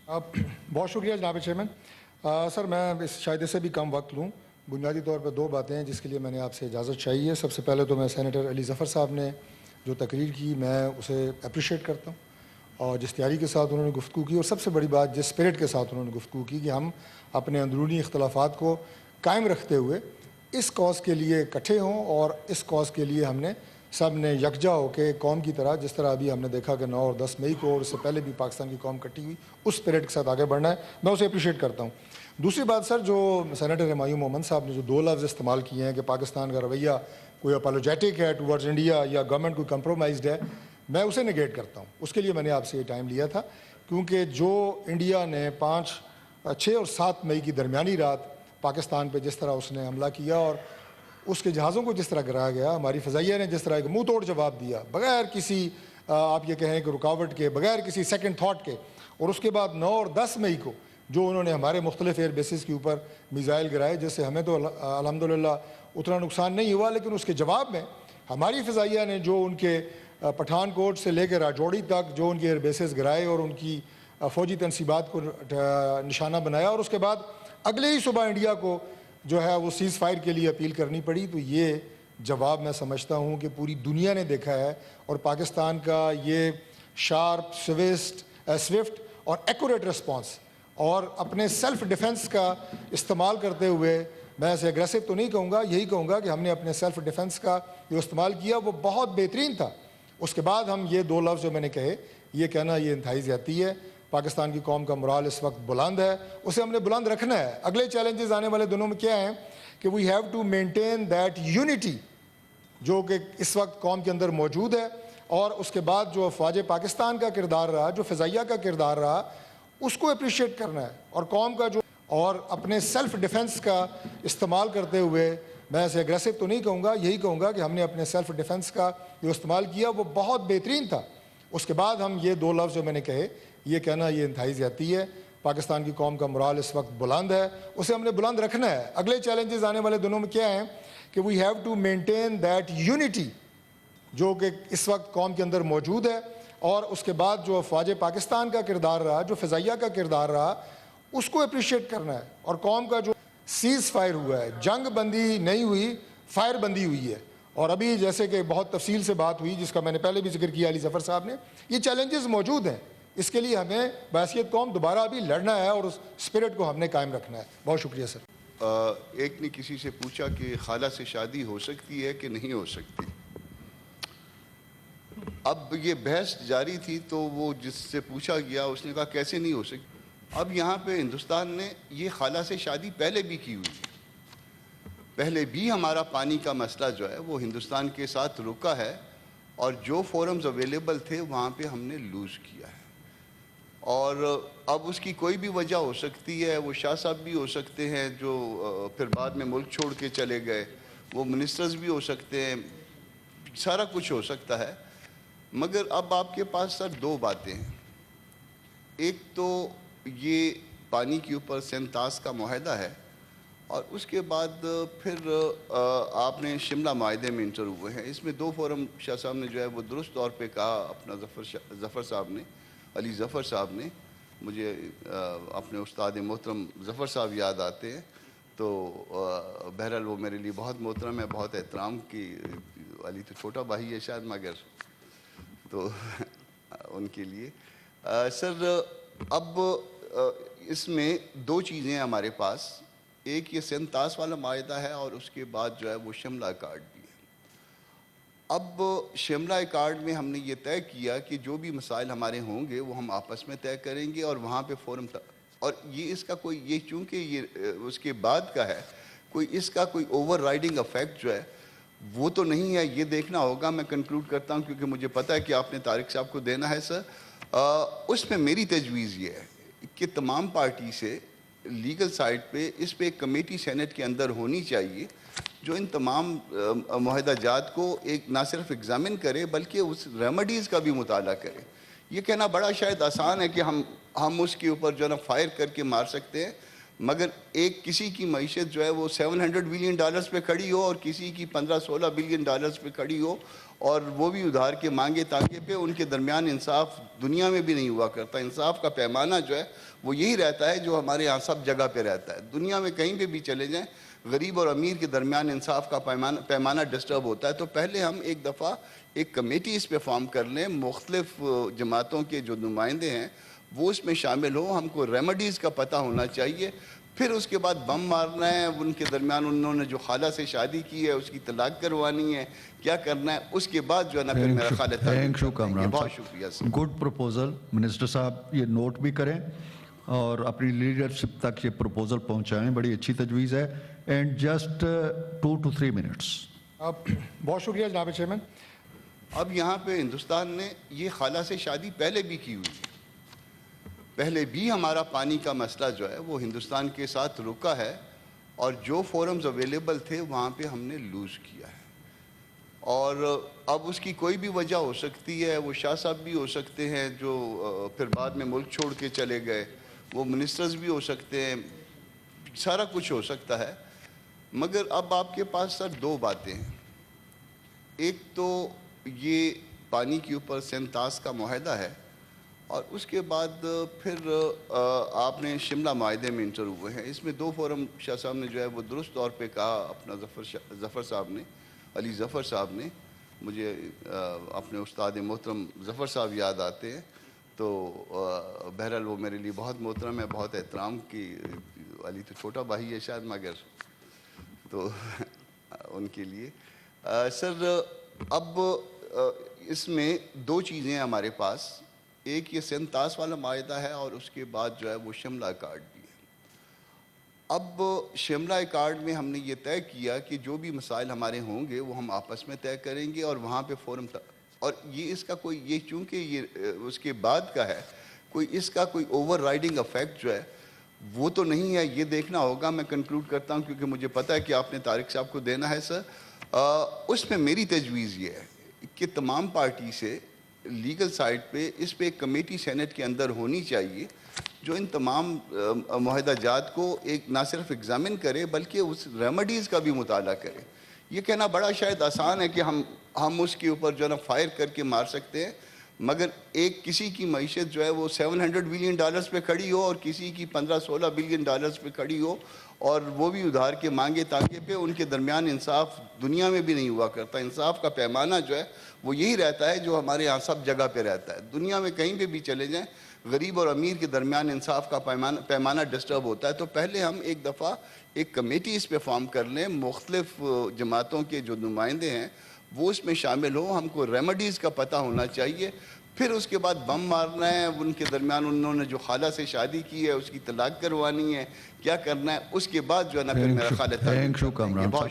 बहुत शुक्रिया जनाब चेयरमैन। सर मैं इस शायद से भी कम वक्त लूँ। बुनियादी तौर पर दो बातें हैं जिसके लिए मैंने आपसे इजाज़त चाहिए। सबसे पहले तो मैं सेनेटर अली ज़फ़र साहब ने जो तकरीर की मैं उसे अप्रिशिएट करता हूँ और जिस तैयारी के साथ उन्होंने गुफ्तगू की, और सबसे बड़ी बात जिस स्पिरिट के साथ उन्होंने गुफ्तगू की कि हम अपने अंदरूनी इख्तलाफात को कायम रखते हुए इस कॉज़ के लिए इकट्ठे हों और इस कॉज़ के लिए हमने सब ने यकजा होकर कौम की तरह, जिस तरह अभी हमने देखा कि 9 और 10 मई को और उससे पहले भी पाकिस्तान की कौम इकट्ठी हुई, उस स्पिरिट के साथ आगे बढ़ना है। मैं उसे अप्रिशिएट करता हूँ। दूसरी बात सर, जो सेनेटर हुमायूं मोहम्मद साहब ने जो दो लफ्ज़ इस्तेमाल किए हैं कि पाकिस्तान का रवैया कोई अपोलोजेटिक है टूवर्ड्स इंडिया या गवर्नमेंट कोई कंप्रोमाइज्ड है, मैं उसे नेगेट करता हूँ। उसके लिए मैंने आपसे ये टाइम लिया था क्योंकि जो इंडिया ने 5, 6 और 7 मई की दरमियानी रात पाकिस्तान पे जिस तरह उसने हमला किया और उसके जहाज़ों को जिस तरह गिराया गया, हमारी फ़ज़ाइया ने जिस तरह एक मुँह तोड़ जवाब दिया बग़ैर किसी आप ये कहें कि रुकावट के, बग़ैर किसी सेकंड थाट के, और उसके बाद 9 और 10 मई को जो उन्होंने हमारे मुख्तलिफ एयर बेसिस के ऊपर मिज़ाइल गिराए, जिससे हमें तो अल्हम्दुलिल्लाह उतना नुकसान नहीं हुआ, लेकिन उसके जवाब में हमारी फ़ज़ाइया ने जो उनके पठानकोट से लेकर राजौड़ी तक जो उनके एयर बेसिस गिराए और उनकी फ़ौजी तनसीबात को निशाना बनाया, और उसके बाद अगले ही सुबह इंडिया को जो है वो सीज़ फायर के लिए अपील करनी पड़ी। तो ये जवाब मैं समझता हूँ कि पूरी दुनिया ने देखा है और पाकिस्तान का ये शार्प, स्विफ्ट और एक्यूरेट रिस्पॉन्स और अपने सेल्फ डिफेंस का इस्तेमाल करते हुए, मैं ऐसे एग्रेसिव तो नहीं कहूँगा, यही कहूँगा कि हमने अपने सेल्फ डिफेंस का जो इस्तेमाल किया वो बहुत बेहतरीन था। उसके बाद हम ये दो लफ्ज़ जो मैंने कहे, ये कहना ये इंतहाई ज़्यादती है। पाकिस्तान की कौम का मोराल इस वक्त बुलंद है, उसे हमने बुलंद रखना है। अगले चैलेंजेस आने वाले दिनों में क्या हैं कि we have to maintain that unity जो कि इस वक्त कौम के अंदर मौजूद है, और उसके बाद जो अफवाज पाकिस्तान का किरदार रहा, जो फ़ज़ाइया का किरदार रहा, उसको अप्रिशिएट करना है। और कौम का जो और अपने सेल्फ डिफेंस का इस्तेमाल करते हुए, मैं ऐसे एग्रेसिव तो नहीं कहूँगा, यही कहूँगा कि हमने अपने सेल्फ डिफेंस का जो इस्तेमाल किया वो बहुत बेहतरीन था। उसके बाद हम ये दो लफ्ज़ जो मैंने कहे, ये कहना ये इंतहाई ज़्यादती है। पाकिस्तान की कौम का मोराल इस वक्त बुलंद है, उसे हमने बुलंद रखना है। अगले चैलेंजेस आने वाले दिनों में क्या हैं कि we have to maintain that unity जो कि इस वक्त कौम के अंदर मौजूद है, और उसके बाद जो अफवाज पाकिस्तान का किरदार रहा, जो फ़ज़ाइया का किरदार रहा, उसको अप्रिशिएट करना है। और कौम का जो सीज़ फायर हुआ है, जंग बंदी नहीं हुई, फायर बंदी हुई है। और अभी जैसे कि बहुत तफसील से बात हुई, जिसका मैंने पहले भी जिक्र किया अली ज़फ़र साहब ने, ये चैलेंजेस मौजूद हैं। इसके लिए हमें बहसीत कौम दोबारा अभी लड़ना है और उस स्पिरिट को हमने कायम रखना है। बहुत शुक्रिया सर। एक ने किसी से पूछा कि खाला से शादी हो सकती है कि नहीं हो सकती। अब ये बहस जारी थी तो वो जिससे पूछा गया उसने कहा कैसे नहीं हो सकती। अब यहाँ पे हिंदुस्तान ने ये खाला से शादी पहले भी की हुई है। पहले भी हमारा पानी का मसला जो है वो हिंदुस्तान के साथ रुका है, और जो फोरम्स अवेलेबल थे वहाँ पे हमने लूज़ किया है। और अब उसकी कोई भी वजह हो सकती है, वो शाह साहब भी हो सकते हैं जो फिर बाद में मुल्क छोड़ के चले गए, वो मिनिस्टर्स भी हो सकते हैं, सारा कुछ हो सकता है। मगर अब आपके पास सर दो बातें हैं। एक तो ये पानी के ऊपर सेंतास का मुआहदा है, और उसके बाद फिर आपने शिमला माहदे में इंटर हुए हैं। इसमें दो फोरम शाह साहब ने जो है वो दुरुस्त तौर पे कहा, अपना ज़फ़र साहब ने, अली ज़फ़र साहब ने, मुझे अपने उस्ताद मोहतरम ज़फ़र साहब याद आते हैं। तो बहरहाल वो मेरे लिए बहुत मोहतरम है, बहुत एहतराम की। अली तो छोटा भाई है शायद, मगर तो उनके लिए सर अब इसमें दो चीज़ें हैं हमारे पास। एक ये सेंतास वाला मायदा है, और उसके बाद जो है वो शिमला कार्ड भी है। अब शिमला कार्ड में हमने ये तय किया कि जो भी मसाइल हमारे होंगे वो हम आपस में तय करेंगे, और वहाँ पे फोरम और ये इसका कोई ये चूँकि ये उसके बाद का है, कोई इसका कोई ओवर राइडिंग अफेक्ट जो है वो तो नहीं है, ये देखना होगा। मैं कंक्लूड करता हूँ क्योंकि मुझे पता है कि आपने तारिक साहब को देना है सर। उसमें मेरी तजवीज़ ये है कि तमाम पार्टी से लीगल साइड पे इस पे एक कमेटी सेनेट के अंदर होनी चाहिए जो इन तमाम मुआहदाजात को एक ना सिर्फ एग्ज़ामिन करे बल्कि उस रेमेडीज़ का भी मुताला करे। ये कहना बड़ा शायद आसान है कि हम उसके ऊपर जो है ना फायर करके मार सकते हैं, مگر ایک کسی کی معیشت جو ہے وہ $700 بلین پہ کھڑی ہو اور کسی کی 15-16 بلین پہ کھڑی ہو، اور وہ بھی ادھار کے مانگے تانگے پہ، ان کے درمیان انصاف دنیا میں بھی نہیں ہوا کرتا۔ انصاف کا پیمانہ جو ہے وہ یہی رہتا ہے جو ہمارے یہاں سب جگہ پہ رہتا ہے۔ دنیا میں کہیں پہ بھی چلے جائیں، غریب اور امیر کے درمیان انصاف کا پیمانہ ڈسٹرب ہوتا ہے۔ تو پہلے ہم ایک دفعہ ایک کمیٹی اس پہ فارم کر لیں، مختلف جماعتوں کے جو نمائندے ہیں وہ اس میں شامل ہوں، ہم کو ریمیڈیز کا پتہ ہونا چاہیے۔ پھر اس کے بعد بم مارنا ہے، ان کے درمیان انہوں نے جو خالہ سے شادی کی ہے اس کی طلاق کروانی ہے، کیا کرنا ہے، اس کے بعد جو ہے نا پھر میرا خالہ تھینک یو کامران بہت شکریہ سر۔ گڈ پروپوزل، منسٹر صاحب یہ نوٹ بھی کریں اور اپنی لیڈرشپ تک یہ پروپوزل پہنچائیں، بڑی اچھی تجویز ہے۔ And just 2 to 3 minutes۔ بہت شکریہ جناب چیئرمین۔ اب یہاں پہ ہندوستان نے یہ خالہ سے شادی پہلے بھی کی ہوئی ہے، پہلے بھی ہمارا پانی کا مسئلہ جو ہے وہ ہندوستان کے ساتھ رکا ہے، اور جو فورمز اویلیبل تھے وہاں پہ ہم نے لوز کیا ہے، اور اب اس کی کوئی بھی وجہ ہو سکتی ہے۔ وہ شاہ صاحب بھی ہو سکتے ہیں جو پھر بعد میں ملک چھوڑ کے چلے گئے، وہ منسٹرز بھی ہو سکتے ہیں، سارا کچھ ہو سکتا ہے، مگر اب آپ کے پاس سر 2 باتیں ہیں۔ ایک تو یہ پانی کے اوپر سینتاس کا معاہدہ ہے، اور اس کے بعد پھر آپ نے شملہ معاہدے میں انٹر ہوئے ہیں۔ اس میں 2 فورم شاہ صاحب نے جو ہے وہ درست طور پہ کہا، اپنا ظفر صاحب نے، علی ظفر صاحب نے، مجھے اپنے استاد محترم ظفر صاحب یاد آتے ہیں، تو بہرحال وہ میرے لیے بہت محترم ہے، بہت احترام کی۔ علی تو چھوٹا بھائی ہے شاید، مگر تو ان کے لیے سر اب اس میں 2 چیزیں ہیں ہمارے پاس۔ ایک یہ سینتاس والا معاہدہ ہے، اور اس کے بعد جو ہے وہ شملہ اکارڈ بھی ہے۔ اب شملہ اکارڈ میں ہم نے یہ طے کیا کہ جو بھی مسائل ہمارے ہوں گے وہ ہم آپس میں طے کریں گے، اور وہاں پہ فورم اور یہ اس کا کوئی یہ چونکہ یہ اس کے بعد کا ہے، کوئی اس کا کوئی اوور رائڈنگ افیکٹ جو ہے وہ تو نہیں ہے، یہ دیکھنا ہوگا۔ میں کنکلوڈ کرتا ہوں کیونکہ مجھے پتہ ہے کہ آپ نے طارق صاحب کو دینا ہے سر۔ اس میں میری تجویز یہ ہے کہ تمام پارٹی سے لیگل سائٹ پہ اس پہ ایک کمیٹی سینٹ کے اندر ہونی چاہیے جو ان تمام معاہدہ جات کو ایک نہ صرف ایگزامن کرے بلکہ اس ریمیڈیز کا بھی مطالعہ کرے۔ یہ کہنا بڑا شاید آسان ہے کہ ہم اس کے اوپر جو ہے نا فائر کر کے مار سکتے ہیں، مگر ایک کسی کی معیشت جو ہے وہ $700 بلین پہ کھڑی ہو اور کسی کی 15-16 بلین پہ کھڑی ہو، اور وہ بھی ادھار کے مانگے تانگے پہ، ان کے درمیان انصاف دنیا میں بھی نہیں ہوا کرتا۔ انصاف کا پیمانہ جو ہے وہ یہی رہتا ہے جو ہمارے یہاں سب جگہ پہ رہتا ہے۔ دنیا میں کہیں پہ بھی چلے جائیں، غریب اور امیر کے درمیان انصاف کا پیمانہ ڈسٹرب ہوتا ہے۔ تو پہلے ہم ایک دفعہ ایک کمیٹی اس پہ فارم کر لیں، مختلف جماعتوں کے جو نمائندے ہیں وہ اس میں شامل ہوں، ہم کو ریمیڈیز کا پتہ ہونا چاہیے۔ پھر اس کے بعد بم مارنا ہے، ان کے درمیان انہوں نے جو خالہ سے شادی کی ہے اس کی طلاق کروانی ہے، کیا کرنا ہے، اس کے بعد جو ہے نا پھر میرا خالہ تھینک یو کامران۔